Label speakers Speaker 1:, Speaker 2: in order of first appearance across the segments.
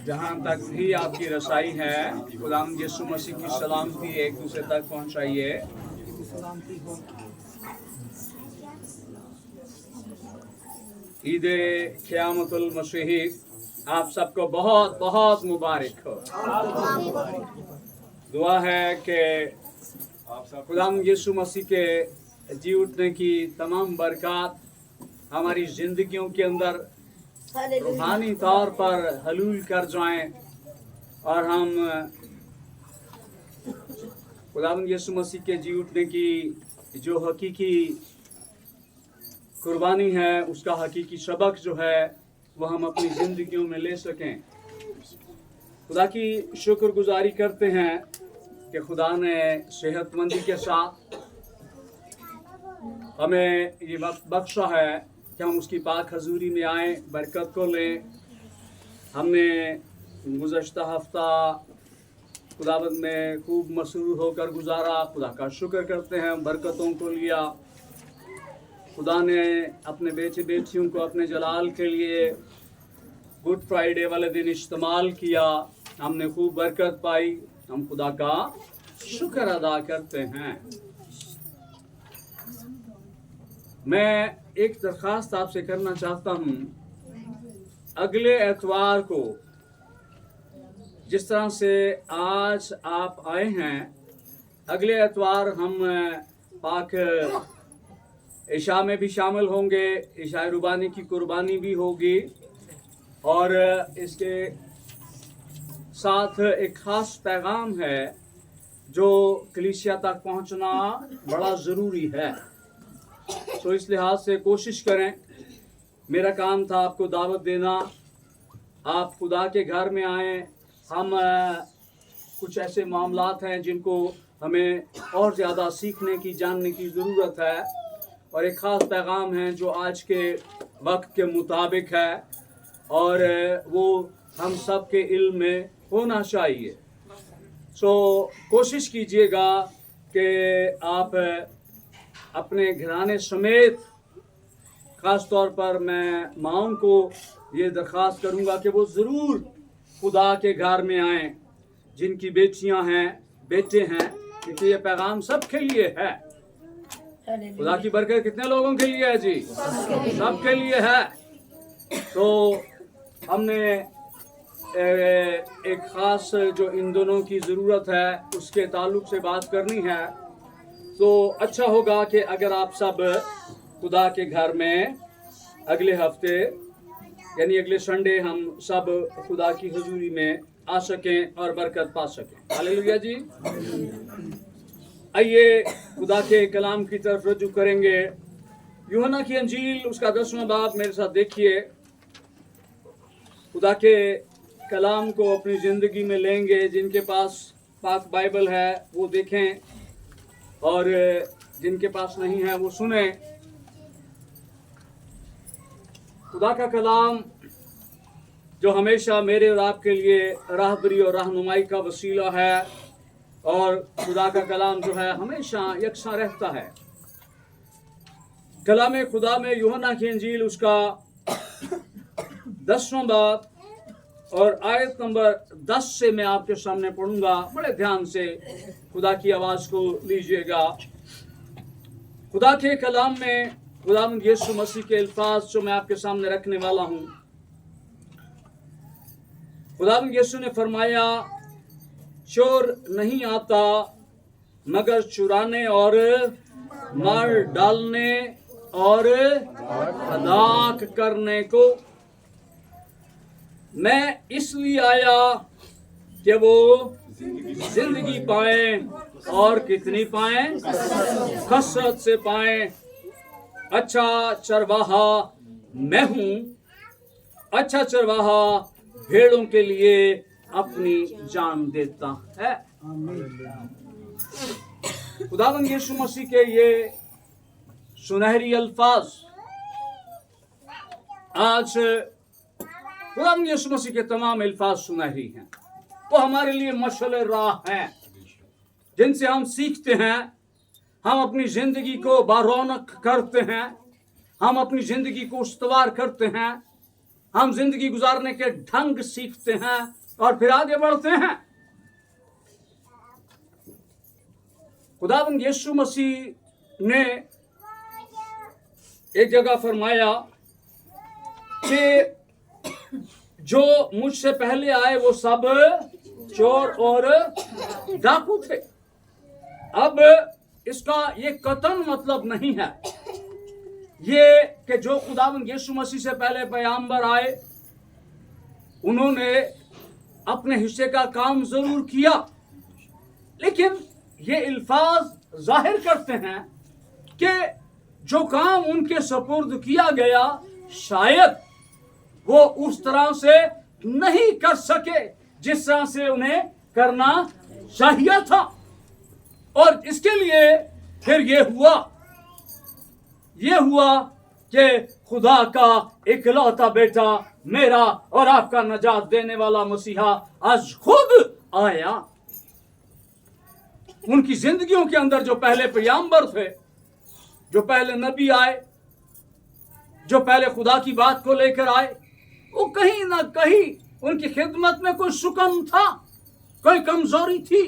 Speaker 1: जहाँ तक भी आपकी रसाई है, खुदावंद यीशु मसीह की सलामती एक दूसरे तक पहुँचाइए। ईद क़यामतुल मसीह आप सबको बहुत बहुत मुबारक हो। दुआ है कि खुदावंद यीशु मसीह के जी उठने की तमाम बरकत हमारी जिंदगियों के अंदर रूहानी तौर पर हलूल कर जाएं और हम खुदावंद यीशु मसीह के जी उठने की जो हकीकी कुर्बानी है, उसका हकीकी सबक जो है वो हम अपनी जिंदगियों में ले सकें। खुदा की शुक्रगुजारी करते हैं कि खुदा ने सेहतमंदी के साथ हमें ये वक्त बख्शा है कि हम उसकी पाक हजूरी में आए, बरकत को लें। हमने गुज़श्ता हफ्ता खुदावंद में खूब मसरूर होकर गुजारा। खुदा का शुक्र करते हैं, बरकतों को लिया। खुदा ने अपने बेटे बेटियों को अपने जलाल के लिए गुड फ्राइडे वाले दिन इस्तेमाल किया। हमने खूब बरकत पाई। हम खुदा का शुक्र अदा करते हैं। मैं एक दरख्वास्त आपसे करना चाहता हूँ। अगले एतवार को जिस तरह से आज आप आए हैं, अगले एतवार हम पाक इशा में भी शामिल होंगे। इशा रुबानी की कुर्बानी भी होगी और इसके साथ एक ख़ास पैगाम है जो कलीसिया तक पहुंचना बड़ा ज़रूरी है। तो इस लिहाज से कोशिश करें। मेरा काम था आपको दावत देना, आप खुदा के घर में आएँ। हम कुछ ऐसे मामलात हैं जिनको हमें और ज़्यादा सीखने की, जानने की ज़रूरत है और एक ख़ास पैगाम है जो आज के वक्त के मुताबिक है और वो हम सब के इल्म में होना चाहिए। सो कोशिश कीजिएगा कि आप अपने घराने समेत, ख़ास तौर पर मैं माँओं को ये दरख्वास्त करूँगा कि वो ज़रूर खुदा के घर में आएँ, जिनकी बेटियाँ हैं, बेटे हैं, क्योंकि ये पैगाम सबके लिए है। खुदा की बरकत कितने लोगों के लिए है जी? सबके लिए है। तो हमने एक ख़ास जो इन दोनों की ज़रूरत है उसके ताल्लुक़ से बात करनी है। तो अच्छा होगा कि अगर आप सब खुदा के घर में अगले हफ्ते यानी अगले संडे हम सब खुदा की हजूरी में आ सकें और बरकत पा सकें। हालेलुया जी। आइए खुदा के कलाम की तरफ रजू करेंगे। यूहन्ना की अंजील उसका 10वां बाब मेरे साथ देखिए। खुदा के कलाम को अपनी ज़िंदगी में लेंगे। जिनके पास पाक बाइबल है वो देखें और जिनके पास नहीं है वो सुने। खुदा का कलाम जो हमेशा मेरे और आपके लिए राहबरी और रहनुमाई का वसीला है और खुदा का कलाम जो है हमेशा यकसा रहता है। कलाम खुदा में यूहन्ना की अंजील उसका 10वां बाब और आयत नंबर 10 से मैं आपके सामने पढ़ूंगा। बड़े ध्यान से खुदा की आवाज़ को लीजिएगा। खुदा के कलाम में खुदावंद यीशु मसीह के अल्फाज जो मैं आपके सामने रखने वाला हूँ। खुदावंद यीशु ने फरमाया, चोर नहीं आता मगर चुराने और मार डालने और हलाक करने को। मैं इसलिए आया कि वो जिंदगी पाए और कितनी पाए? कसरत से पाए। अच्छा चरवाहा मैं हूँ। अच्छा चरवाहा भेड़ों के लिए अपनी जान देता है। खुदावंद यीशु मसीह के ये सुनहरी अल्फाज आज खुदावंद यीशु मसीह के तमाम अल्फाज सुनहरी हैं। वो हमारे लिए मशाल राह हैं जिनसे हम सीखते हैं। हम अपनी जिंदगी को बारौनक करते हैं। हम अपनी जिंदगी को उस्तवार करते हैं। हम जिंदगी गुजारने के ढंग सीखते हैं और फिर आगे बढ़ते हैं। खुदावंद यीशु मसीह ने एक जगह फरमाया कि जो मुझसे पहले आए वो सब चोर और डाकू थे। अब इसका ये कतन मतलब नहीं है ये कि जो खुदावंद यीशु मसीह से पहले पैगंबर आए उन्होंने अपने हिस्से का काम जरूर किया, लेकिन ये अल्फाज जाहिर करते हैं कि जो काम उनके सपुर्द किया गया शायद वो उस तरह से नहीं कर सके जिस तरह से उन्हें करना चाहिए था। और इसके लिए फिर ये हुआ कि खुदा का इकलौता बेटा मेरा और आपका नजात देने वाला मसीहा आज खुद आया। उनकी जिंदगियों के अंदर जो पहले पैगंबर थे, जो पहले नबी आए, जो पहले खुदा की बात को लेकर आए, वो कहीं ना कहीं उनकी खिदमत में कोई सुकन था, कोई कमजोरी थी।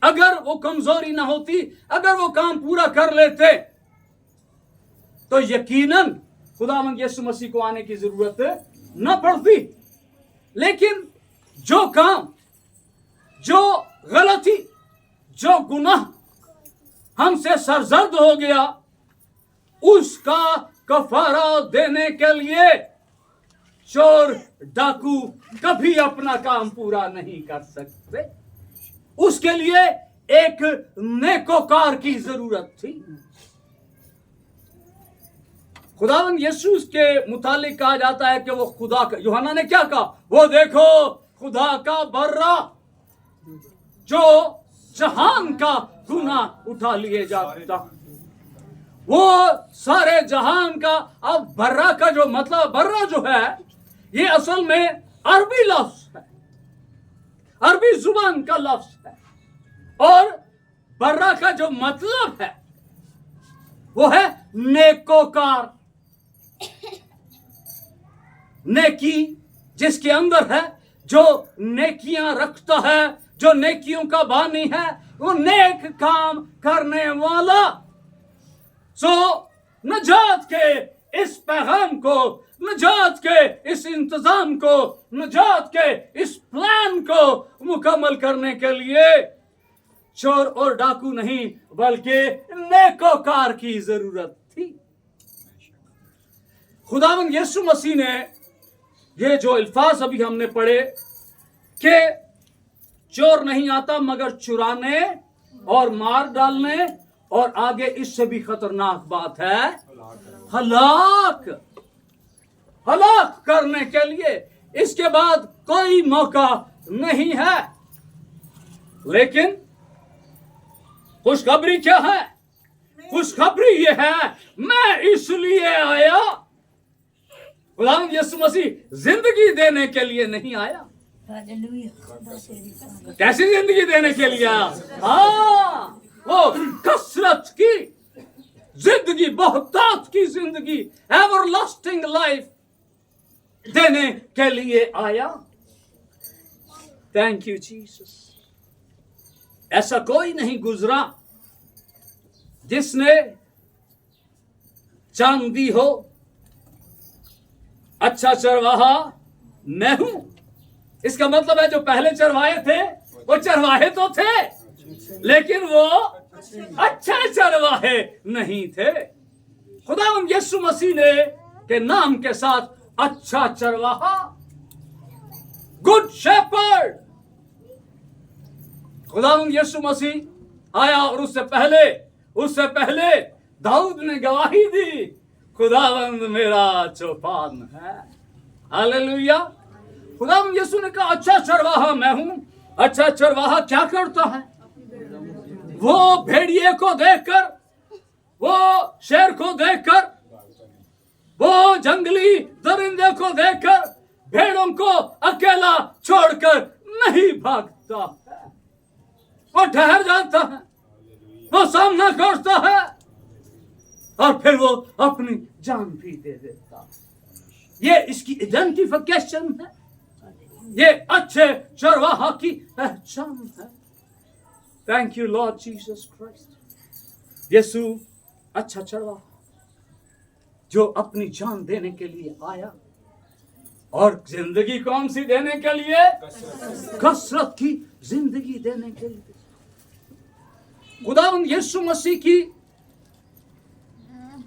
Speaker 1: अगर वो कमजोरी ना होती, अगर वो काम पूरा कर लेते तो यकीनन खुदावंद यीशु मसीह को आने की जरूरत न पड़ती। लेकिन जो काम, जो गलती, जो गुनाह हमसे सरजर्द हो गया, उसका कफारा देने के लिए चोर डाकू कभी अपना काम पूरा नहीं कर सकते। उसके लिए एक नेकोकार की जरूरत थी। खुदावंद यीशु के मुतालिक कहा जाता है कि वो खुदा का, यूहन्ना ने क्या कहा, वो देखो खुदा का बर्रा जो जहान का गुनाह उठा लिए जाता। वो सारे जहान का, अब बर्रा का जो मतलब, बर्रा जो है ये असल में अरबी लफ्ज है, अरबी जुबान का लफ्ज है। और बर्रा का जो मतलब है वो है नेकोकार। नेकी जिसके अंदर है, जो नेकियां रखता है, जो नेकियों का बानी है, वो नेक काम करने वाला। सो नजात के इस पैगाम को, नजात के इस इंतजाम को, नजात के इस प्लान को मुकम्मल करने के लिए चोर और डाकू नहीं बल्कि नेकोकार की जरूरत थी। खुदावंद यीशु मसीह ने ये जो अल्फाज अभी हमने पढ़े कि चोर नहीं आता मगर चुराने और मार डालने, और आगे इससे भी खतरनाक बात है हलाक करने के लिए। इसके बाद कोई मौका नहीं है। लेकिन खुशखबरी क्या है? खुशखबरी ये है, मैं इसलिए आया, खुदावंद यीशु मसीह जिंदगी देने के लिए नहीं आया। कैसी जिंदगी देने के लिए आया? हाँ, वो कसरत की जिंदगी, बहुतात की जिंदगी, एवरलास्टिंग लाइफ देने के लिए आया। Thank you Jesus. ऐसा कोई नहीं गुजरा जिसने जान दी हो अच्छा चरवाहा मैं हूं। इसका मतलब है जो पहले चरवाहे थे वो चरवाहे तो थे, लेकिन वो अच्छा चरवाहे नहीं थे। खुदावंद यीशु मसीह ने के नाम के साथ अच्छा चरवाहा, गुड शेपर्ड, खुदावंद यीशु मसीह आया। और उससे पहले दाऊद ने गवाही दी, खुदावंद मेरा चौपान है। हालेलुया। खुदावंद यीशु ने कहा अच्छा चरवाहा मैं हूं। अच्छा चरवाहा क्या करता है? वो भेड़िए को देखकर, वो शेर को देखकर, वो जंगली दरिंदे को देखकर भेड़ों को अकेला छोड़कर नहीं भागता है। वो ठहर जाता है, वो सामना करता है और फिर वो अपनी जान भी दे देता है। ये इसकी आइडेंटिफिकेशन है, ये अच्छे चरवाहा की पहचान है। Thank you Lord Jesus Christ. Yeshu अच्छा चरवाहा जो अपनी जान देने के लिए आया, और जिंदगी कौन सी देने के लिए? कसरत की जिंदगी देने के लिए। खुदावंद यीशु मसीह की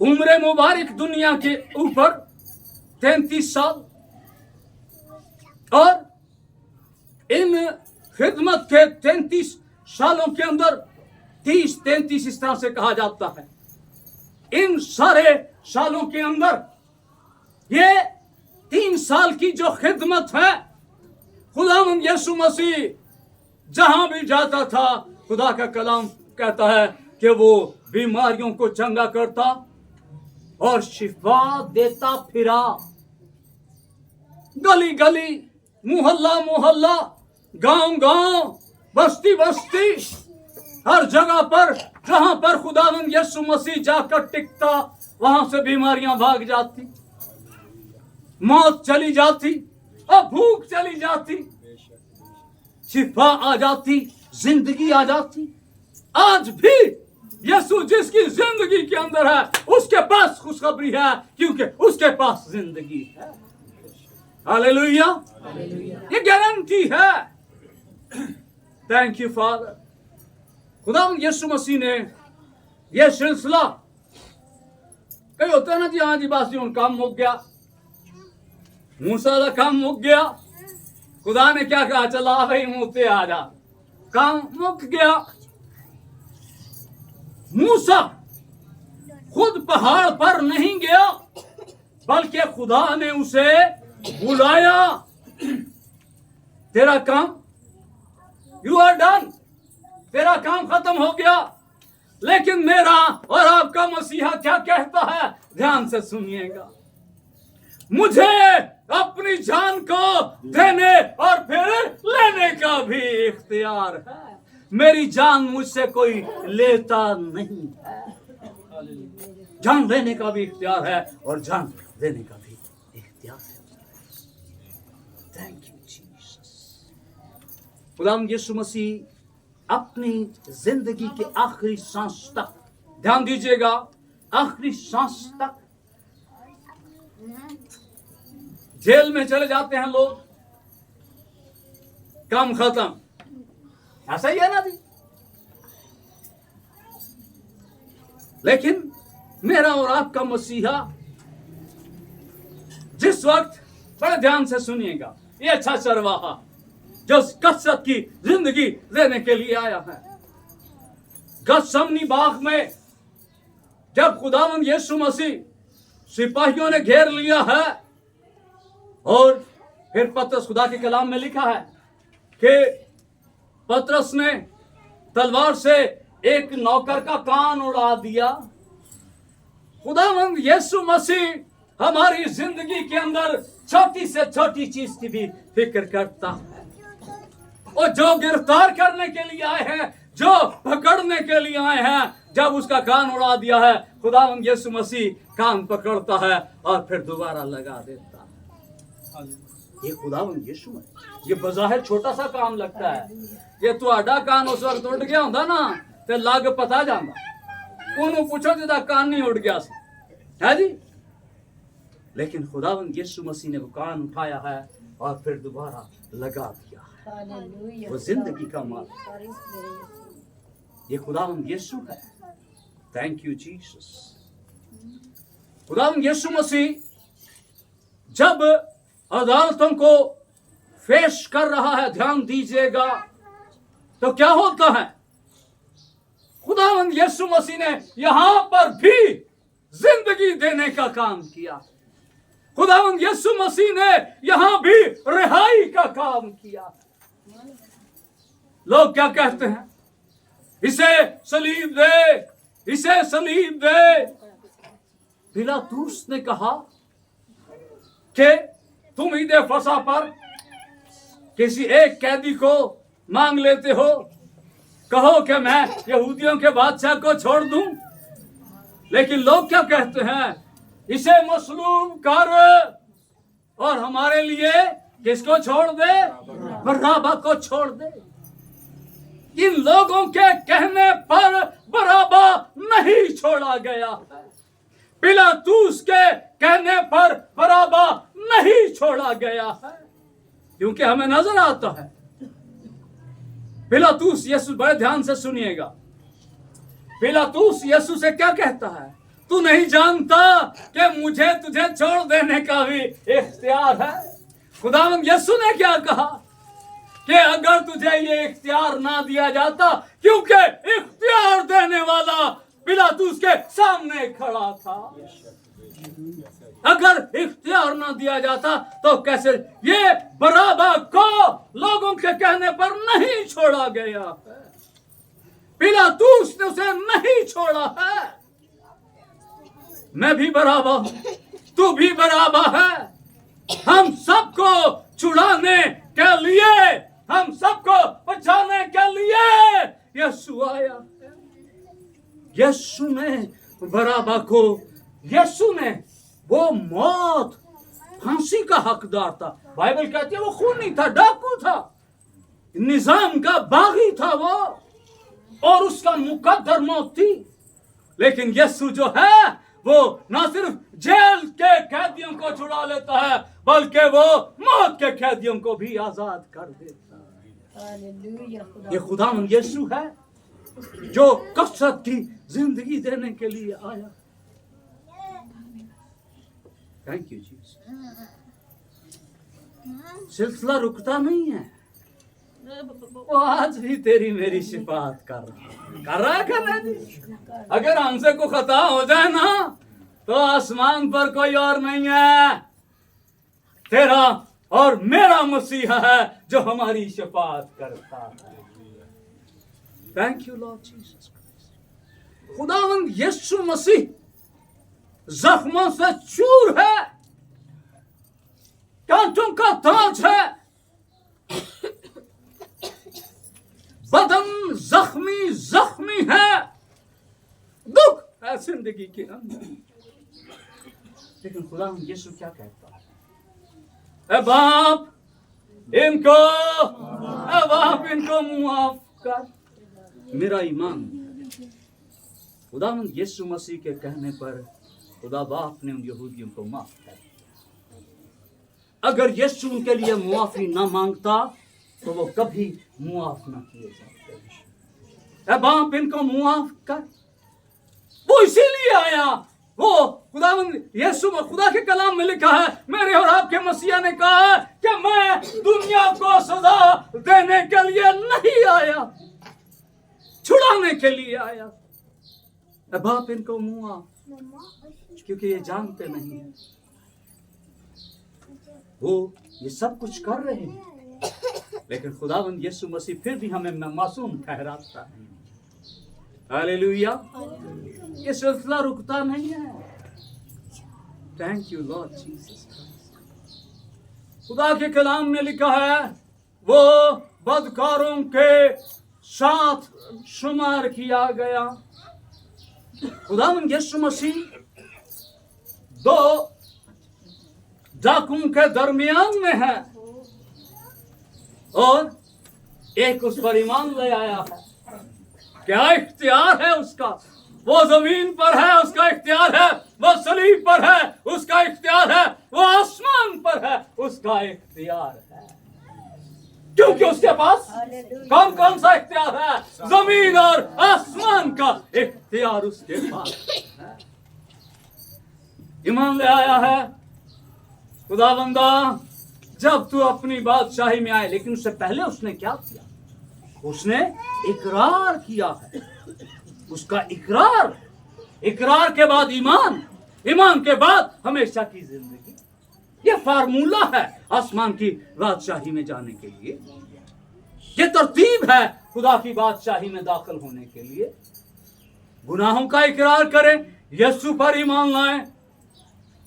Speaker 1: उम्र मुबारक दुनिया के ऊपर 33 साल, और इन खिदमत के 33 सालों के अंदर 30-33 इस तरह से कहा जाता है। इन सारे सालों के अंदर ये 3 साल की जो खिदमत है, खुदावंद यीशु मसीह जहां भी जाता था, खुदा का कलाम कहता है कि वो बीमारियों को चंगा करता और शिफा देता फिरा। गली गली, मोहल्ला मोहल्ला, गांव गांव, बस्ती बस्ती, हर जगह पर जहां पर खुदावंद यीशु मसीह जाकर टिकता, वहां से बीमारियां भाग जाती, मौत चली जाती, और भूख चली जाती, शिफा आ जाती, जिंदगी आ जाती। आज भी यीशु जिसकी जिंदगी के अंदर है, उसके पास खुशखबरी है, क्योंकि उसके पास जिंदगी है। हालेलुया, ये गारंटी है। Thank you father. खुदावंद यीशु मसीह ने यह सिलसिला, कई होता है ना जी, हाँ जी बस जी काम मुक गया, मूसा का काम मुक गया, खुदा ने क्या कहा, चला भाई मूसे आ जा, काम मुक गया। मूसा खुद पहाड़ पर नहीं गया, बल्कि खुदा ने उसे बुलाया। तेरा काम, यू आर डन, तेरा काम खत्म हो गया। लेकिन मेरा और आपका मसीहा क्या कहता है, ध्यान से सुनिएगा। मुझे अपनी जान को देने और फिर लेने का भी इख्तियार है। मेरी जान मुझसे कोई लेता नहीं है। जान लेने का भी इख्तियार है और जान देने का भी इख्तियार है। Thank you Jesus. खुदावंद यीशु मसीह अपनी जिंदगी के आखिरी सांस तक, ध्यान दीजिएगा, आखिरी सांस तक जेल में चले जाते हैं लोग, काम खत्म, ऐसा ही है ना जी। लेकिन मेरा और आपका मसीहा जिस वक्त, बड़े ध्यान से सुनिएगा, ये अच्छा चरवाहा जो कसरत की जिंदगी देने के लिए आया है। गतसमनी बाग में जब खुदावंद यीशु मसीह सिपाहियों ने घेर लिया है, और फिर पतरस, खुदा के कलाम में लिखा है कि पतरस ने तलवार से एक नौकर का कान उड़ा दिया। खुदावंद यीशु मसीह हमारी जिंदगी के अंदर छोटी से छोटी चीज की भी फिक्र करता है। और जो गिरफ्तार करने के लिए आए हैं, जो पकड़ने के लिए आए हैं, जब उसका कान उड़ा दिया है, खुदावंद यीशु मसीह कान पकड़ता है और फिर दोबारा लगा देता है। ये खुदावंद यीशु है। ये बज़ाहिर छोटा सा काम लगता है, ये ਤੁਹਾਡਾ कान उस वक्त उड़ गया होता ना ते लग पता जाता, उन्होंने पूछो जिदा कान नहीं उड़ गया सी, है जी। लेकिन खुदावंद यीशु मसीह ने वो कान उठाया है और फिर दोबारा लगा दिया है। वो जिंदगी का मालिक, ये खुदावंद यीशु है। Thank you Jesus. खुदावंद यीशु मसीह जब अदालतों को पेश कर रहा है, ध्यान दीजिएगा, तो क्या होता है, खुदावंद यीशु मसीह ने यहां पर भी जिंदगी देने का काम किया। खुदावंद यीशु मसीह ने यहां भी रिहाई का काम किया। लोग क्या कहते हैं, इसे सलीब दे, इसे सलीब दे। पिलातुस ने कहा कि तुम ईद फसा पर किसी एक कैदी को मांग लेते हो, कहो कि मैं यहूदियों के बादशाह को छोड़ दूं। लेकिन लोग क्या कहते हैं, इसे मसलूब कर, और हमारे लिए किसको छोड़ दे? बराबा को छोड़ दे। इन लोगों के कहने पर बराबा नहीं छोड़ा गया है। पिलातूस के कहने पर बराबा नहीं छोड़ा गया है, क्योंकि हमें नजर आता है पिलातूस यीशु, बड़े ध्यान से सुनिएगा, पिलातूस यीशु से क्या कहता है? तू नहीं जानता कि मुझे तुझे छोड़ देने का भी इख्तियार है? खुदावंद यीशु ने क्या कहा कि अगर तुझे ये इख्तियार ना दिया जाता, क्योंकि इख्तियार देने वाला पिलातूस के सामने खड़ा था, अगर इख्तियार ना दिया जाता तो कैसे? ये बराबा को लोगों के कहने पर नहीं छोड़ा गया है, पिलातूस ने उसे नहीं छोड़ा है। मैं भी बराबा हूं, तू भी बराबा है। हम सबको छुड़ाने के लिए, हम सबको बचाने के लिए यीशु आया। यीशु ने बराबा को, यीशु ने, वो मौत, फांसी का हकदार था। बाइबल कहती है वो खूनी था, डाकू था, निजाम का बागी था वो, और उसका मुकद्दर मौत थी। लेकिन यीशु जो है वो ना सिर्फ जेल के कैदियों को छुड़ा लेता है, बल्कि वो मौत के कैदियों को भी आजाद कर देता है। ये खुदावंद यीशु है जो कसरत की जिंदगी देने के लिए आया। Thank you Jesus. सिलसिला रुकता नहीं है, वो आज भी तेरी मेरी शिफात कर रहा है। अगर हमसे को खता हो जाए ना, तो आसमान पर कोई और नहीं है, तेरा और मेरा मसीहा है जो हमारी शिफात करता है। Thank you Lord Jesus Christ. खुदावंद यीशु मसीह जख्मों से चूर है, कांटों का ताज है, बदन जख्मी जख्मी है, दुख है जिंदगी के अंदर। लेकिन खुदा यीशु क्या कहता है? ए बाप इनको मुआफ कर। मेरा ईमान, खुदावंद यीशु मसीह के कहने पर खुदा बाप ने उन यहूदियों को माफ कर दिया। अगर यीशु उनके लिए मुआफी ना मांगता तो वो कभी मुआफ ना किए जाते। ए बाप इनको मुआफ कर। वो इसीलिए आया। वो खुदावंद यीशु में, खुदा के कलाम में लिखा है, मेरे और आपके मसीहा ने कहा है कि मैं दुनिया को सजा देने के लिए नहीं आया, छुड़ाने के लिए आया। ए बाप इनको मुआफ, क्योंकि ये जानते नहीं है वो ये सब कुछ कर रहे हैं, लेकिन खुदावंद यीशु मसीह फिर भी हमें मासूम ठहराता है। हालेलुया। ये सिलसिला रुकता नहीं है। Thank you Lord Jesus. खुदा के कलाम में लिखा है वो बदकारों के साथ शुमार किया गया। खुदावंद यीशु मसीह दो डाकुओं के दरमियान में है और एक उस पर ईमान ले आया है। क्या इख्तियार है उसका? वो जमीन पर है, उसका इख्तियार है। वो सलीब पर है, उसका इख्तियार है। वो आसमान पर है, उसका इख्तियार है। क्योंकि उसके पास कौन कौन सा इख्तियार है? जमीन और आसमान का इख्तियार उसके पास है। ईमान ले आया है। खुदावंदा, जब तू अपनी बादशाही में आए, लेकिन उससे पहले उसने क्या किया? उसने इकरार किया है। उसका इकरार के बाद ईमान, ईमान के बाद हमेशा की जिंदगी। ये फार्मूला है आसमान की बादशाही में जाने के लिए। ये तरतीब है खुदा की बादशाही में दाखिल होने के लिए। गुनाहों का इकरार करें, यीशु पर ईमान लाएं,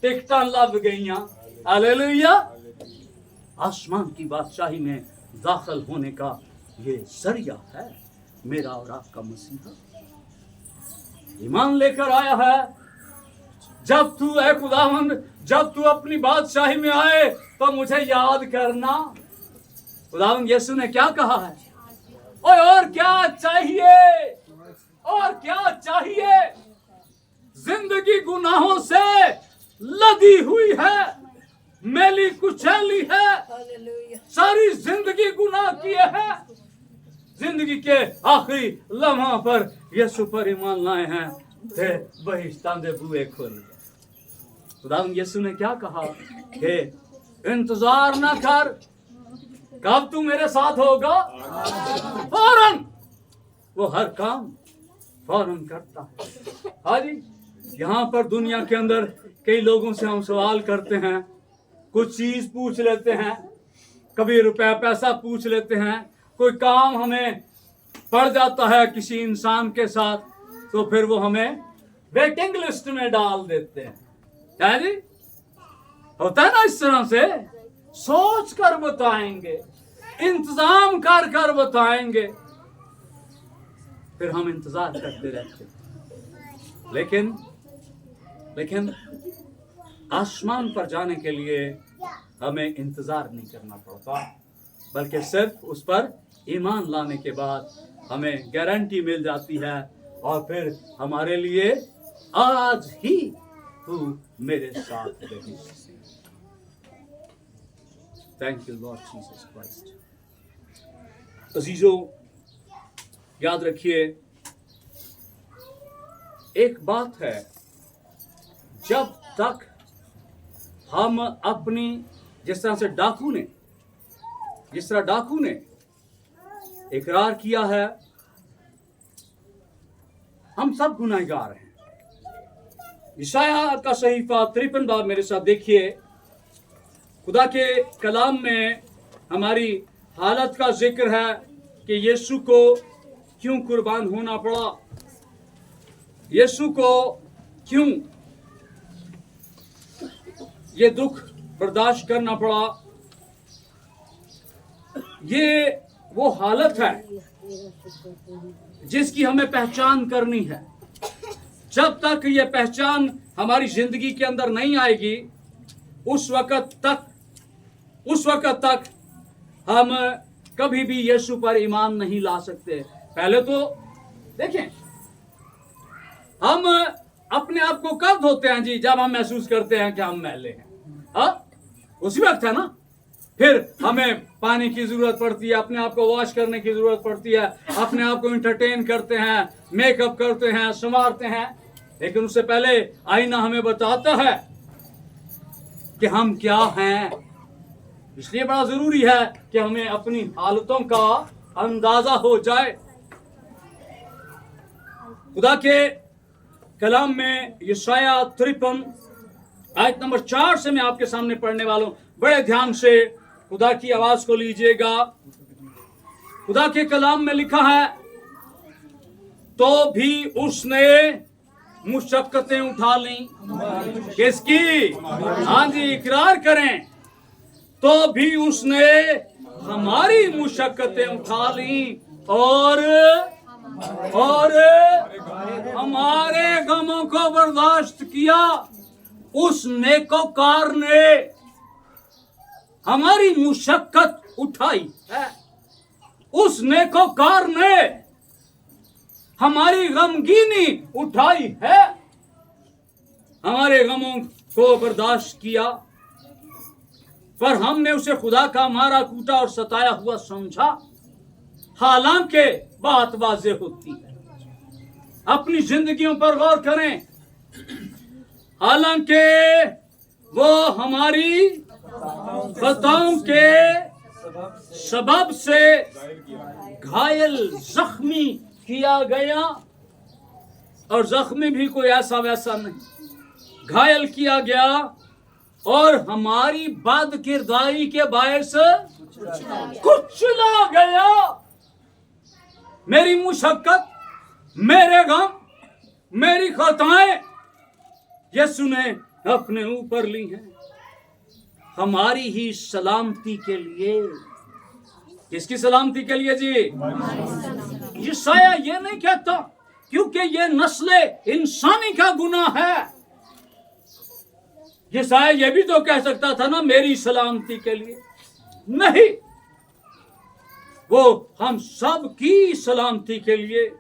Speaker 1: टिकटां लग गईयां। हालेलुया। आसमान की बादशाही में दाखिल होने का ये जरिया है मेरा और आपका मसीहा। ईमान लेकर आया है, जब तू ऐ खुदावंद, जब तू अपनी बादशाही में आए तो मुझे याद करना। खुदावंद यीशु ने क्या कहा है? और क्या चाहिए, और क्या चाहिए? जिंदगी गुनाहों से लदी हुई है, मैली कुचैली है, सारी जिंदगी गुनाह किए है। जिंदगी के आखिरी लम्हा पर यीशु पर ईमान लाए हैं, वही तांदे बुए खोल। खुदावंद यीशु ने क्या कहा कि इंतजार ना कर, कब तू मेरे साथ होगा, फौरन वो हर काम फौरन करता है। हाजी, यहाँ पर दुनिया के अंदर कई लोगों से हम सवाल करते हैं, कुछ चीज पूछ लेते हैं, कभी रुपया पैसा पूछ लेते हैं, कोई काम हमें पड़ जाता है किसी इंसान के साथ, तो फिर वो हमें वेटिंग लिस्ट में डाल देते हैं। क्या जी होता है ना? इस तरह से सोच कर बताएंगे, इंतजाम कर कर बताएंगे, फिर हम इंतजार करते रहते हैं। लेकिन आसमान पर जाने के लिए हमें इंतजार नहीं करना पड़ता, बल्कि सिर्फ उस पर ईमान लाने के बाद हमें गारंटी मिल जाती है, और फिर हमारे लिए आज ही तू मेरे साथ रही। Thank you Lord Jesus Christ. अजीजों, याद रखिए, एक बात है, जब तक हम अपनी, जिस तरह डाकू ने इकरार किया है, हम सब गुनाहगार हैं। यशायाह का सहीफा 53 बाब मेरे साथ देखिए। खुदा के कलाम में हमारी हालत का जिक्र है कि यीशु को क्यों कुर्बान होना पड़ा, यीशु को क्यों ये दुख बर्दाश्त करना पड़ा। ये वो हालत है जिसकी हमें पहचान करनी है। जब तक ये पहचान हमारी जिंदगी के अंदर नहीं आएगी, उस वक्त तक हम कभी भी यीशु पर ईमान नहीं ला सकते। पहले तो देखें, हम अपने आप को कब धोते हैं जी? जब हम महसूस करते हैं कि हम मैले हैं, उसी वक्त है ना। फिर हमें पानी की जरूरत पड़ती है, अपने आप को वॉश करने की जरूरत पड़ती है, अपने आप को इंटरटेन करते हैं, मेकअप करते हैं, संवारते हैं। लेकिन उससे पहले आईना हमें बताता है कि हम क्या हैं। इसलिए बड़ा जरूरी है कि हमें अपनी हालतों का अंदाजा हो जाए। खुदा के कलाम में यशायाह 53 आयत नंबर 4 से मैं आपके सामने पढ़ने वाला हूं। बड़े ध्यान से खुदा की आवाज को लीजिएगा। खुदा के कलाम में लिखा है, तो भी उसने मुशक्कतें उठा ली। किसकी? हाँ जी, इकरार करें, तो भी उसने हमारी मुशक्कतें उठा ली और हमारे गमों को बर्दाश्त किया। उस नेकोकार ने हमारी मुशक्कत उठाई है, उस नेकोकार ने हमारी गमगीनी उठाई है, हमारे गमों को बर्दाश्त किया। पर हमने उसे खुदा का मारा कूटा और सताया हुआ समझा। हालांकि बात वाज़ेह होती है, अपनी जिंदगियों पर गौर करें। हालांकि वो हमारी खताओं के सबब से घायल जख्मी किया गया, और जख्मी भी कोई ऐसा वैसा नहीं, घायल किया गया और हमारी बदकिरदारी के बायस कुचला गया। मेरी मुशक्कत, मेरे गम, मेरी खताएं यीशु ने अपने ऊपर ली हैं, हमारी ही सलामती के लिए। किसकी सलामती के लिए जी? यशायाह ये नहीं कहता क्योंकि ये नस्ल इंसानी का गुनाह है, यशायाह ये भी तो कह सकता था ना मेरी सलामती के लिए। नहीं, वो हम सब की सलामती के लिए,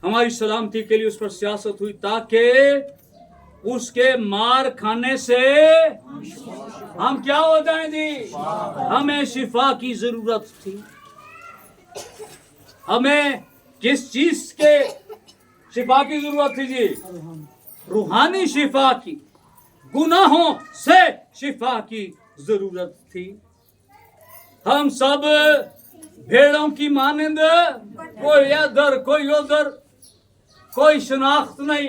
Speaker 1: हमारी सलामती के लिए उस पर सियासत हुई, ताकि उसके मार खाने से हम क्या हो जाएं जी? हमें शिफा की जरूरत थी। हमें किस चीज के शिफा की जरूरत थी जी? रूहानी शिफा की, गुनाहों से शिफा की जरूरत थी। हम सब भेड़ों की मानिंद, कोई इधर कोई उधर, कोई शनाख्त नहीं,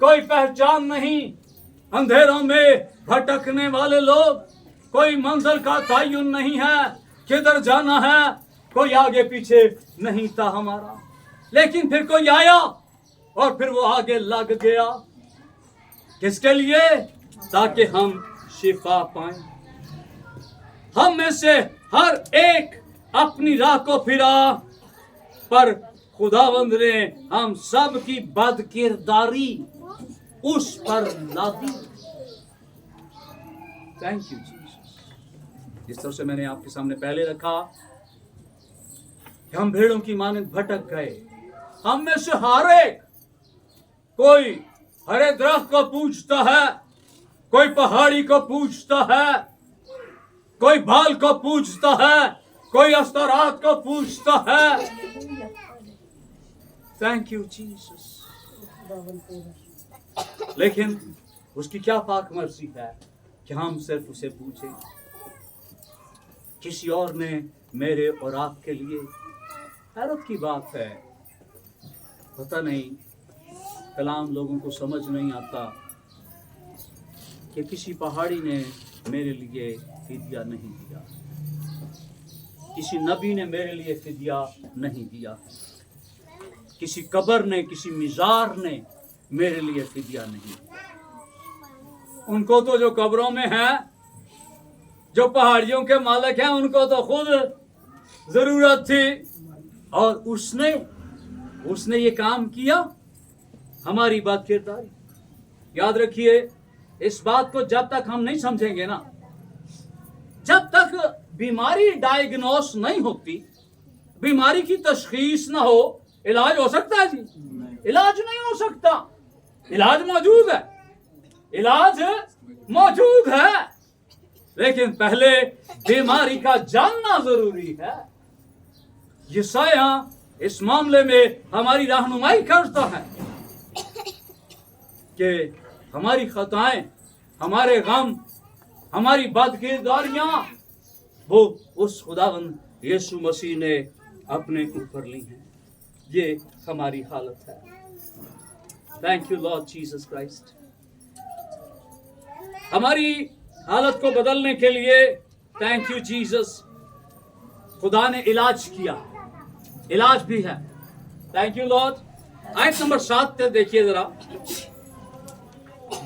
Speaker 1: कोई पहचान नहीं, अंधेरों में भटकने वाले लोग, कोई मंजिल का तयन नहीं है, किधर जाना है, कोई आगे पीछे नहीं था हमारा। लेकिन फिर कोई आया और फिर वो आगे लग गया। किसके लिए? ताकि हम शिफा पाएं। हम में से हर एक अपनी राह को फिरा, पर खुदावंद ने हम सब की बदकिरदारी उस पर लादी। Thank you Jesus. जिस तरह से मैंने आपके सामने पहले रखा कि हम भेड़ों की मानिंद भटक गए। हम में से हर एक, कोई हरे दरख्त को पूजता है, कोई पहाड़ी को पूजता है, कोई बाल को पूजता है, कोई अस्तरात को पूजता है। Thank you Jesus. लेकिन उसकी क्या पाक मर्जी है कि हम सिर्फ उसे पूछें। किसी और ने मेरे और आपके लिए, हैरत की बात है, पता नहीं कलाम लोगों को समझ नहीं आता कि किसी पहाड़ी ने मेरे लिए फिदिया नहीं दिया, किसी नबी ने मेरे लिए फिदिया नहीं दिया, किसी कब्र ने, किसी मिजार ने मेरे लिए फिदिया नहीं दिया। उनको तो जो कब्रों में है, जो पहाड़ियों के मालिक हैं, उनको तो खुद जरूरत थी, और उसने ये काम किया, हमारी बात किरदारी। याद रखिए, इस बात को जब तक हम नहीं समझेंगे ना, जब तक बीमारी डायग्नोस नहीं होती, बीमारी की तशखीस ना हो, इलाज हो सकता है जी? इलाज नहीं हो सकता। इलाज मौजूद है, इलाज मौजूद है, लेकिन पहले बीमारी का जानना जरूरी है। यशायाह इस मामले में हमारी रहनुमाई करता है कि हमारी खताएं, हमारे गम, हमारी बदकिरदारियां, वो उस खुदावंद यीशु मसीह ने अपने ऊपर ली हैं। ये हमारी हालत है। Thank you Lord Jesus Christ. हमारी हालत को बदलने के लिए थैंक यू जीसस, खुदा ने इलाज किया, इलाज भी है। Thank you Lord. आयत नंबर 7 पे देखिए जरा।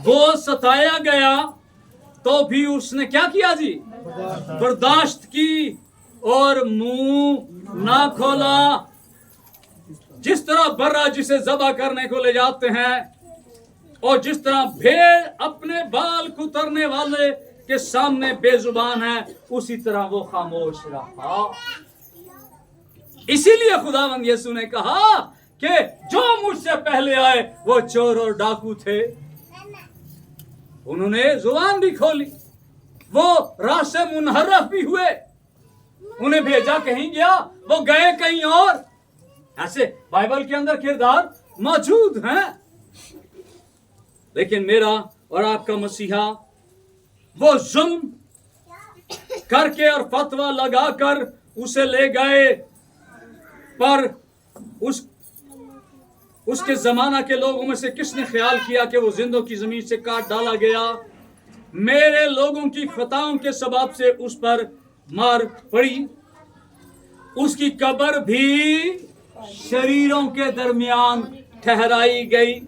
Speaker 1: वो सताया गया तो भी उसने क्या किया जी? बर्दाश्त की और मुंह ना खोला। जिस तरह बर्रा जिसे ज़बह करने को ले जाते हैं, और जिस तरह भेड़ अपने बाल कुतरने वाले के सामने बेजुबान है, उसी तरह वो खामोश रहा। इसीलिए खुदावंद यीशु ने कहा कि जो मुझसे पहले आए वो चोर और डाकू थे, उन्होंने जुबान भी खोली, वो राह से मुनहरफ भी हुए, उन्हें भेजा कहीं गया, वो गए कहीं और। ऐसे बाइबल के अंदर किरदार मौजूद हैं। लेकिन मेरा और आपका मसीहा वो जुल्म करके और फतवा लगाकर उसे ले गए, पर उसके जमाना के लोगों में से किसने ख्याल किया कि वो जिंदों की जमीन से काट डाला गया। मेरे लोगों की खताओं के सबब से उस पर मार पड़ी। उसकी कब्र भी शरीरों के दरमियान ठहराई गई,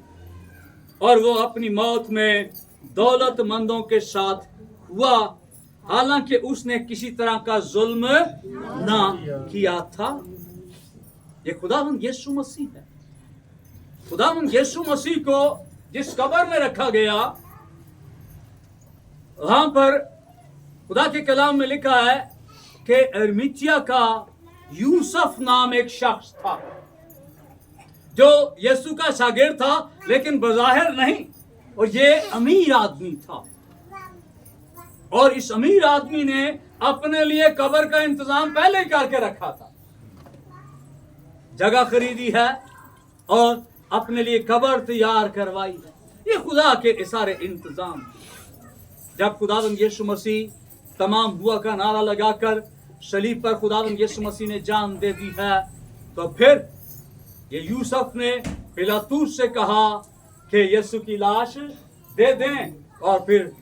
Speaker 1: और वो अपनी मौत में दौलतमंदों के साथ हुआ, हालांकि उसने किसी तरह का जुल्म ना किया था। ये खुदावंद यीशु मसीह है। खुदावंद यीशु मसीह को जिस कब्र में रखा गया, वहां पर खुदा के कलाम में लिखा है कि अरमितिया का यूसुफ नाम एक शख्स था जो यीशु का शागिर्द था, लेकिन बज़ाहिर नहीं, और ये अमीर आदमी था। और इस अमीर आदमी ने अपने लिए कब्र का इंतजाम पहले ही करके रखा था, जगह खरीदी है और अपने लिए कब्र तैयार करवाई है। ये खुदा के सारे इंतजाम। जब खुदावंद यीशु मसीह तमाम हुआ का नारा लगाकर सलीब पर खुदावंद यीशु मसीह ने जान दे दी है, तो फिर ये यूसुफ ने पिलातुस से कहा कि यीशु की लाश दे दें, और फिर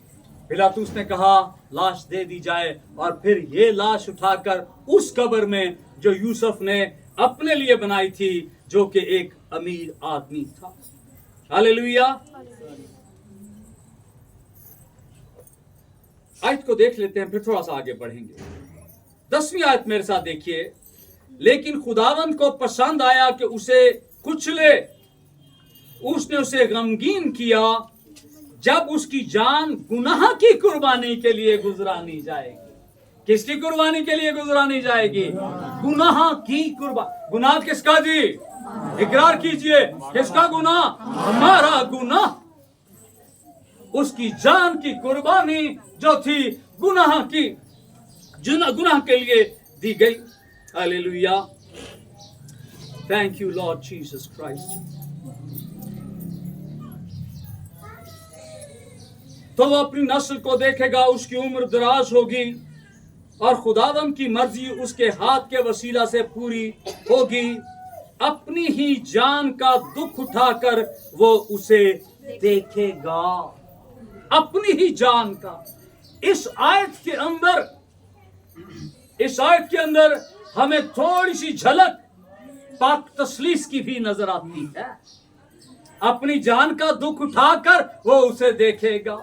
Speaker 1: पिलातुस ने कहा लाश दे दी जाए, और फिर ये लाश उठाकर उस कब्र में जो यूसुफ ने अपने लिए बनाई थी, जो कि एक अमीर आदमी था। हालेलुया। आयत को देख लेते हैं, फिर थोड़ा सा आगे बढ़ेंगे। 10वीं आयत मेरे साथ देखिए। लेकिन खुदावंद को पसंद आया कि उसे कुचले, उसने उसे गमगीन किया जब उसकी जान गुनाह की कुर्बानी के लिए गुजरानी जाएगी। किसकी कुर्बानी के लिए गुजरानी जाएगी? गुनाह की कुर्बानी। गुनाह किसका जी? इकरार कीजिए, किसका गुनाह? हमारा गुनाह। उसकी जान की कुर्बानी जो थी गुनाह की, गुनाह के लिए दी गई। Hallelujah. Thank you Lord Jesus Christ. तो वो अपनी नस्ल को देखेगा, उसकी उम्र दराज होगी और खुदावंद की मर्जी उसके हाथ के वसीला से पूरी होगी। अपनी ही जान का दुख उठाकर वो उसे देखेगा। अपनी ही जान का। इस आयत के अंदर हमें थोड़ी सी झलक पाक तसलीस की भी नजर आती है। अपनी जान का दुख उठाकर वो उसे देखेगा।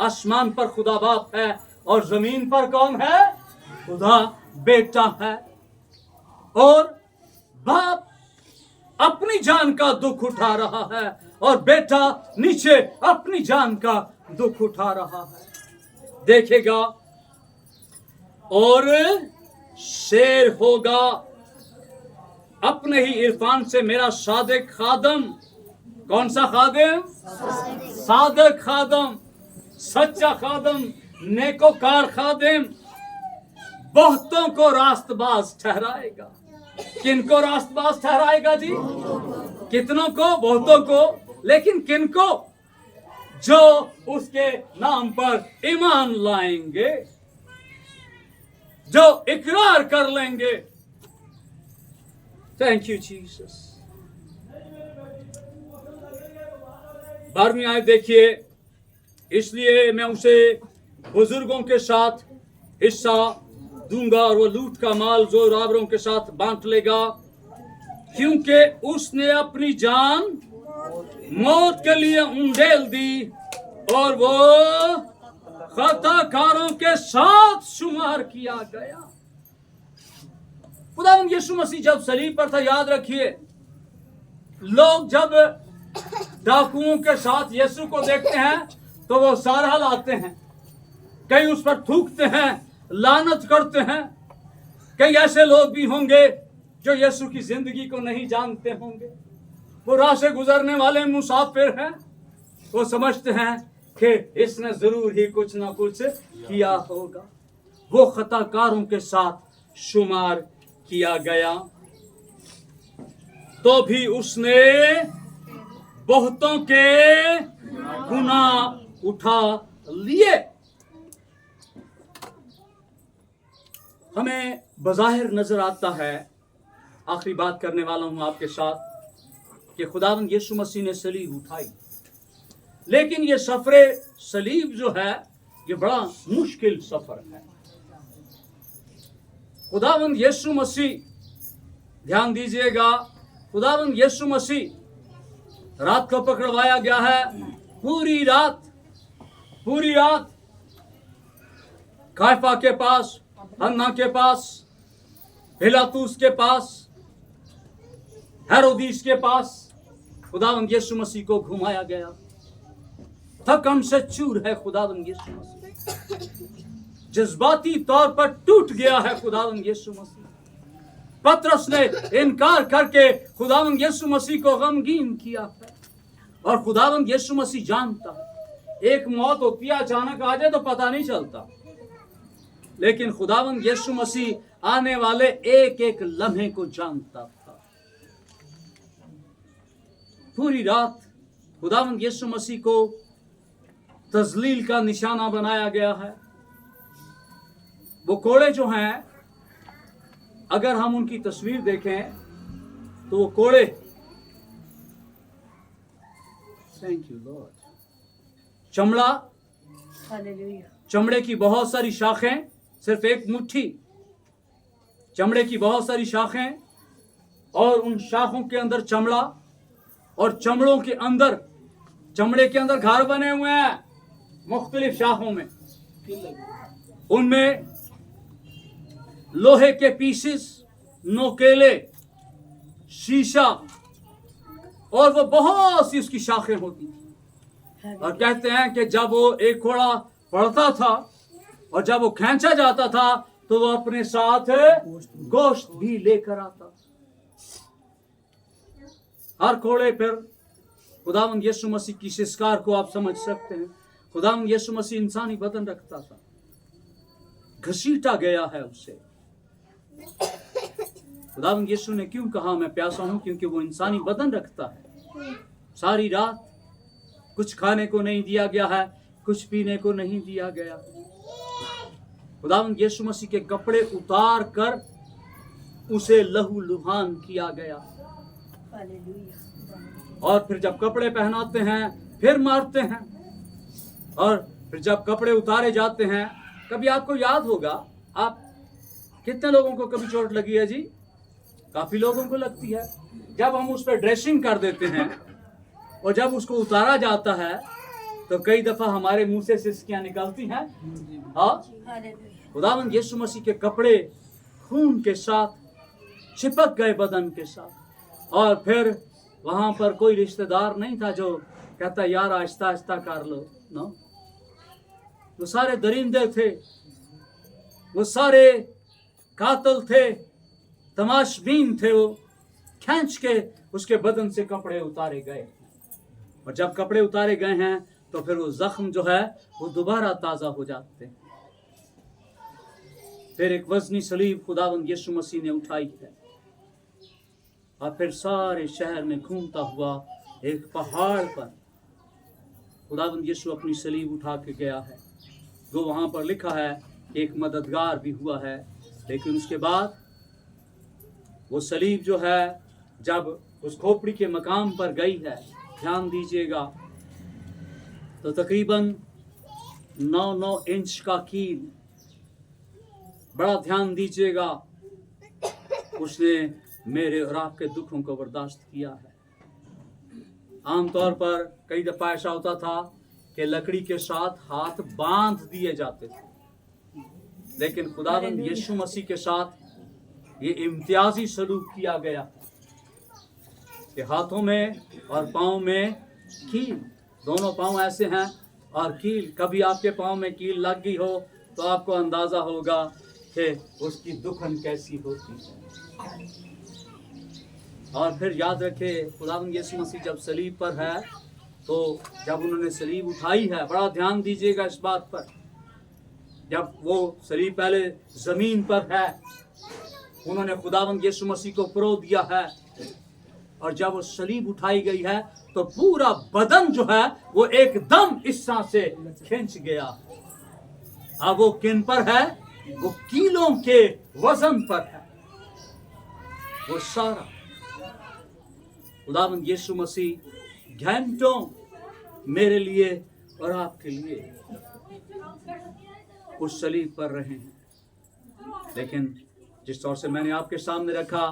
Speaker 1: आसमान पर खुदा बाप है और जमीन पर कौन है? खुदा बेटा है। और बाप अपनी जान का दुख उठा रहा है और बेटा नीचे अपनी जान का दुख उठा रहा है। देखेगा और शेर होगा। अपने ही इरफान से मेरा सादिक खादम। कौन सा खादिम? सादिक खादम, सच्चा खादम, नेकोकार खादिम बहुतों को रास्तबाज ठहराएगा। किनको रास्तबाज ठहराएगा जी? कितनों को? बहुतों को। लेकिन किनको? जो उसके नाम पर ईमान लाएंगे, जो इकरार कर लेंगे। Thank you Jesus. 12वीं आयत देखिए। इसलिए मैं उसे बुजुर्गों के साथ हिस्सा दूंगा और वो लूट का माल जोरावरों के साथ बांट लेगा, क्योंकि उसने अपनी जान मौत के लिए उंडेल दी और वो खताकारों के साथ शुमार किया गया। खुदावंद यीशु मसीह जब सलीब पर था, याद रखिए, लोग जब डाकुओं के साथ यीशु को देखते हैं तो वो सारहा लाते हैं, कई उस पर थूकते हैं, लानत करते हैं। कई ऐसे लोग भी होंगे जो यीशु की जिंदगी को नहीं जानते होंगे। वो राह से गुजरने वाले मुसाफिर हैं। वो समझते हैं कि इसने जरूर ही कुछ ना कुछ किया होगा। वो खताकारों के साथ शुमार किया गया, तो भी उसने बहुतों के गुनाह उठा लिए। हमें बज़ाहिर नजर आता है, आखिरी बात करने वाला हूं आपके साथ, कि खुदावंद यीशु मसीह ने सलीब उठाई, लेकिन ये सफरे सलीब जो है ये बड़ा मुश्किल सफर है। खुदावंद यीशु मसीह, ध्यान दीजिएगा, खुदावंद यीशु मसीह रात को पकड़वाया गया है। पूरी रात कायफा के पास, हन्ना के पास, पिलातुस के पास, हेरोदिस के पास खुदावंद यीशु मसीह को घुमाया गया। थकन से चूर है खुदावंद यीशु मसीह, जज्बाती तौर पर टूट गया है खुदावंद यीशु मसीह। पतरस ने इनकार करके खुदावंद यीशु मसीह को गमगीन किया है, और खुदावंद यीशु मसीह जानता है एक मौत होती है, अचानक आ जाए तो पता नहीं चलता, लेकिन खुदावंद यीशु मसीह आने वाले एक एक लम्हे को जानता था। पूरी रात खुदावंद यीशु मसीह को तजलील का निशाना बनाया गया है। वो कोड़े जो हैं, अगर हम उनकी तस्वीर देखें तो वो कोड़े, थैंक यू लॉर्ड, चमड़ा, चमड़े की बहुत सारी शाखें, सिर्फ एक मुट्ठी चमड़े की बहुत सारी शाखें, और उन शाखों के अंदर चमड़ा, और चमड़ों के अंदर, चमड़े के अंदर घर बने हुए हैं मुख्तलिफ शाखों में, उनमें लोहे के पीसेस, नोकेले, शीशा, और वो बहुत सी उसकी शाखें होती थी। और कहते हैं कि जब वो एक घोड़ा पड़ता था और जब वो खींचा जाता था तो वो अपने साथ गोश्त भी लेकर आता। हर घोड़े पर खुदावंद यीशु मसीह की शिकार को आप समझ सकते हैं। खुदावंद यीशु मसीह इंसानी बदन रखता था, घसीटा गया है उससे। खुदावंद यीशु ने क्यों कहा मैं प्यासा हूं? क्योंकि वो इंसानी बदन रखता है। सारी रात कुछ खाने को नहीं दिया गया है, कुछ पीने को नहीं दिया गया। खुदावंद यीशु मसीह के कपड़े उतार कर उसे लहू लुहान किया गया, और फिर जब कपड़े पहनाते हैं फिर मारते हैं, और फिर जब कपड़े उतारे जाते हैं, कभी आपको याद होगा, आप कितने लोगों को कभी चोट लगी है जी? काफी लोगों को लगती है। जब हम उस पर ड्रेसिंग कर देते हैं और जब उसको उतारा जाता है तो कई दफा हमारे मुंह से सिसकियां निकलती हैं। हाँ, खुदावंद यीशु मसीह के कपड़े खून के साथ चिपक गए बदन के साथ, और फिर वहां पर कोई रिश्तेदार नहीं था जो कहता यार आहिस्ता आहिस्ता कर लो। नो, वो सारे दरिंदे थे, वो सारे कातल थे, तमाशबीन थे। वो खींच के उसके बदन से कपड़े उतारे गए, और जब कपड़े उतारे गए हैं तो फिर वो जख्म जो है वो दोबारा ताज़ा हो जाते हैं। फिर एक वजनी सलीब खुदावंद यीशु मसीह ने उठाई है, और फिर सारे शहर में घूमता हुआ एक पहाड़ पर खुदावंद यीशु अपनी सलीब उठा के गया है। वो वहाँ पर लिखा है एक मददगार भी हुआ है, लेकिन उसके बाद वो सलीब जो है जब उस खोपड़ी के मकाम पर गई है, ध्यान दीजिएगा, तो तकरीबन 9-9 इंच का कील, बड़ा ध्यान दीजिएगा, उसने मेरे और आपके दुखों को बर्दाश्त किया है। आमतौर पर कई दफा ऐसा होता था कि लकड़ी के साथ हाथ बांध दिए जाते थे, लेकिन खुदावंद यीशु मसीह के साथ ये इम्तियाजी सलूक किया गया कि हाथों में और पाँव में कील, दोनों पाँव ऐसे हैं और कील। कभी आपके पाँव में कील लग गई हो तो आपको अंदाजा होगा कि उसकी दुखन कैसी होती है। और फिर याद रखें, खुदावंद यीशु मसीह जब सलीब पर है, तो जब उन्होंने सलीब उठाई है, बड़ा ध्यान दीजिएगा इस बात पर, जब वो सलीब पहले जमीन पर है, उन्होंने खुदावंद यीशु मसीह को परो दिया है, और जब वो सलीब उठाई गई है तो पूरा बदन जो है वो एकदम इस तरह से खींच गया। अब वो किन पर है? वो कीलों के वजन पर है। वो सारा खुदावंद यीशु मसीह घंटों मेरे लिए और आपके लिए उस सलीब पर रहे हैं। लेकिन जिस तौर से मैंने आपके सामने रखा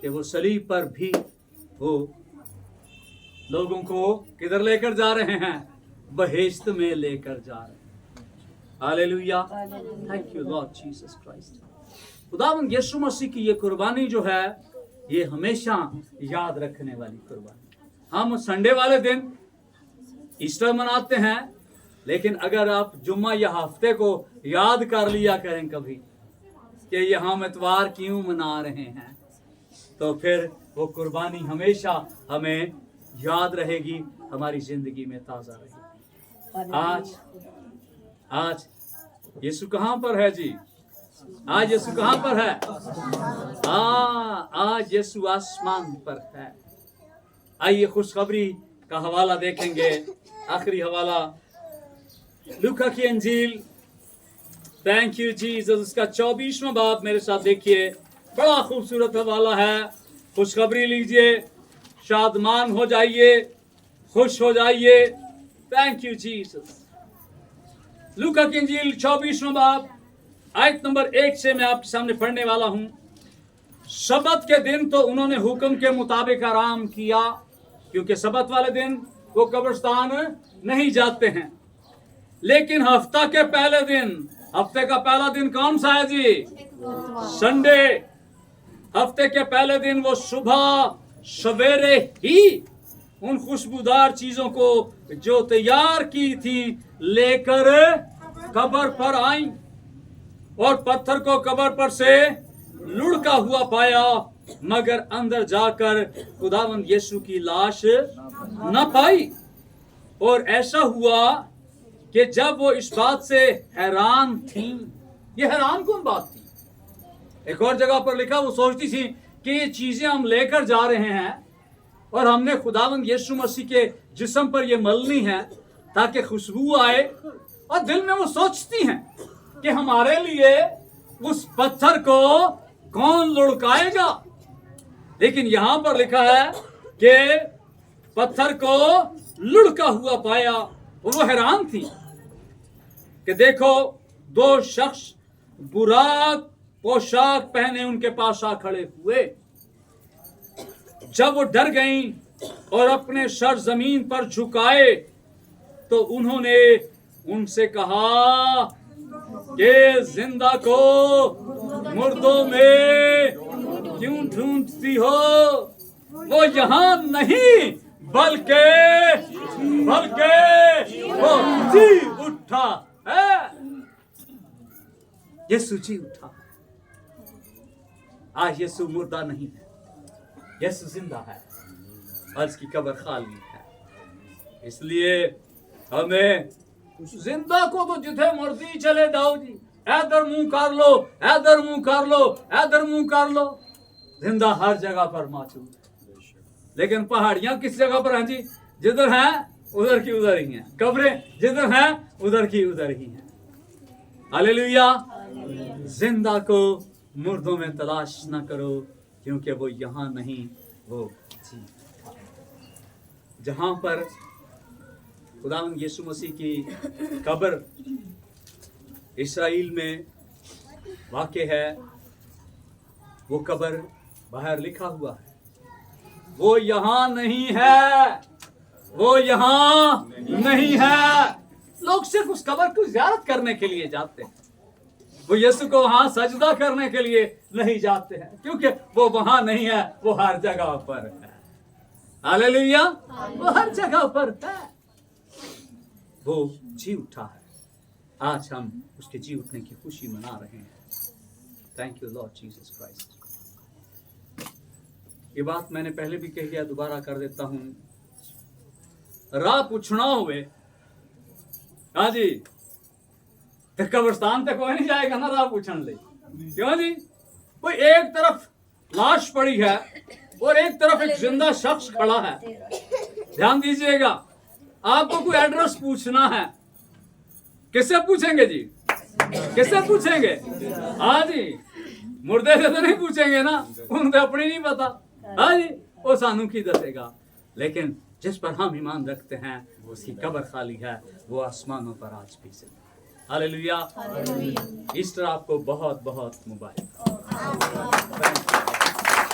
Speaker 1: कि वो सलीब पर भी वो लोगों को किधर लेकर जा रहे हैं? बहेश्त में लेकर जा रहे हैं। Hallelujah, thank you Lord Jesus Christ. खुदावंद यीशु मसीह की ये कुर्बानी जो है ये हमेशा याद रखने वाली कुर्बानी। हम संडे वाले दिन ईस्टर मनाते हैं, लेकिन अगर आप जुम्मा या हफ्ते को याद कर लिया करें कभी कि ये हम इतवार क्यों मना रहे हैं, तो फिर वो कुर्बानी हमेशा हमें याद रहेगी, हमारी जिंदगी में ताज़ा रहेगी। आज यीशु कहाँ पर है जी? आज यीशु कहाँ पर है? आज यीशु आसमान पर है। आइए खुशखबरी का हवाला देखेंगे, आखिरी हवाला लूका की अंजील, थैंक यू जीसस, उसका 24वां बाब मेरे साथ देखिए। बड़ा खूबसूरत हवाला है। खुशखबरी लीजिए, शादमान हो जाइए, खुश हो जाइए। Thank you Jesus. लूका की अंजील 24वां बाब आयत नंबर 1 से मैं आपके सामने पढ़ने वाला हूं। सब्त के दिन तो उन्होंने हुक्म के मुताबिक आराम किया, क्योंकि सब्त वाले दिन वो कब्रिस्तान नहीं जाते हैं। लेकिन हफ्ता के पहले दिन, हफ्ते का पहला दिन कौन सा है जी? संडे। हफ्ते के पहले दिन वो सुबह सवेरे ही उन खुशबूदार चीजों को जो तैयार की थी लेकर कब्र पर आई, और पत्थर को कब्र पर से लुढ़का हुआ पाया, मगर अंदर जाकर खुदावंद यीशु की लाश न पाई। और ऐसा हुआ कि जब वो इस बात से हैरान थी, ये हैरान कौन बात थी? एक और जगह पर लिखा, वो सोचती थी कि ये चीजें हम लेकर जा रहे हैं और हमने खुदावंद यीशु मसीह के जिस्म पर ये मलनी है ताकि खुशबू आए, और दिल में वो सोचती हैं कि हमारे लिए उस पत्थर को कौन लुढ़काएगा। लेकिन यहां पर लिखा है कि पत्थर को लुढ़का हुआ पाया। वो हैरान थी कि देखो, 2 शख्स बुराक पोशाक पहने उनके पास आ खड़े हुए। जब वो डर गईं और अपने सर जमीन पर झुकाए, तो उन्होंने उनसे कहा कि जिंदा को मुर्दों में क्यों ढूंढती हो? वो यहाँ नहीं, बल्कि वो जी उठा है। यीशु जी उठा। आज यीशु मुर्दा नहीं है, यीशु जिंदा है और उसकी कब्र खाली है। इसलिए हमें उस जिंदा को तो जिथे मर्जी चले जाओ जी, इधर मुंह कर लो, इधर मुंह कर लो, इधर मुंह कर लो, जिंदा हर जगह पर मौजूद है। लेकिन पहाड़ियां किस जगह पर हैं जी? जिधर हैं उधर की उधर ही हैं। कब्रें जिधर हैं उधर की उधर ही हैं। हालेलुया। जिंदा को मुर्दों में तलाश न करो, क्योंकि वो यहाँ नहीं, वो जी जहां पर खुदावंद यीशु मसीह की कब्र इस्राएल में वाक़े है, वो कब्र बाहर लिखा हुआ है, वो यहाँ नहीं है, वो यहाँ नहीं है। लोग सिर्फ उस कब्र को ज़ियारत करने के लिए जाते हैं, वो यीशु को वहां सजदा करने के लिए नहीं जाते हैं, क्योंकि वो वहां नहीं है, वो हर जगह पर है। हालेलुया। वो हर जगह पर है। वो जी उठा है। आज हम उसके जी उठने की खुशी मना रहे हैं। Thank you Lord Jesus Christ. ये बात मैंने पहले भी कही है, दोबारा कर देता हूं। राह पूछना हुए, हाँ जी, तो कब्रिस्तान तक कोई नहीं जाएगा ना राह पूछने ले, क्यों जी? कोई एक तरफ लाश पड़ी है और एक तरफ एक जिंदा शख्स खड़ा है। ध्यान दीजिएगा, आपको कोई एड्रेस पूछना है, किससे पूछेंगे जी? किससे पूछेंगे? हाँ जी, मुर्दे से तो नहीं पूछेंगे ना, उनको अपनी नहीं पता। हाँ जी, वो सानू की दसेगा। लेकिन जिस पर हम ईमान रखते हैं उसकी कब्र खाली है, वो आसमानों पर आज भी जिंदा है। हालेलुया। ईस्टर आपको बहुत बहुत मुबारक।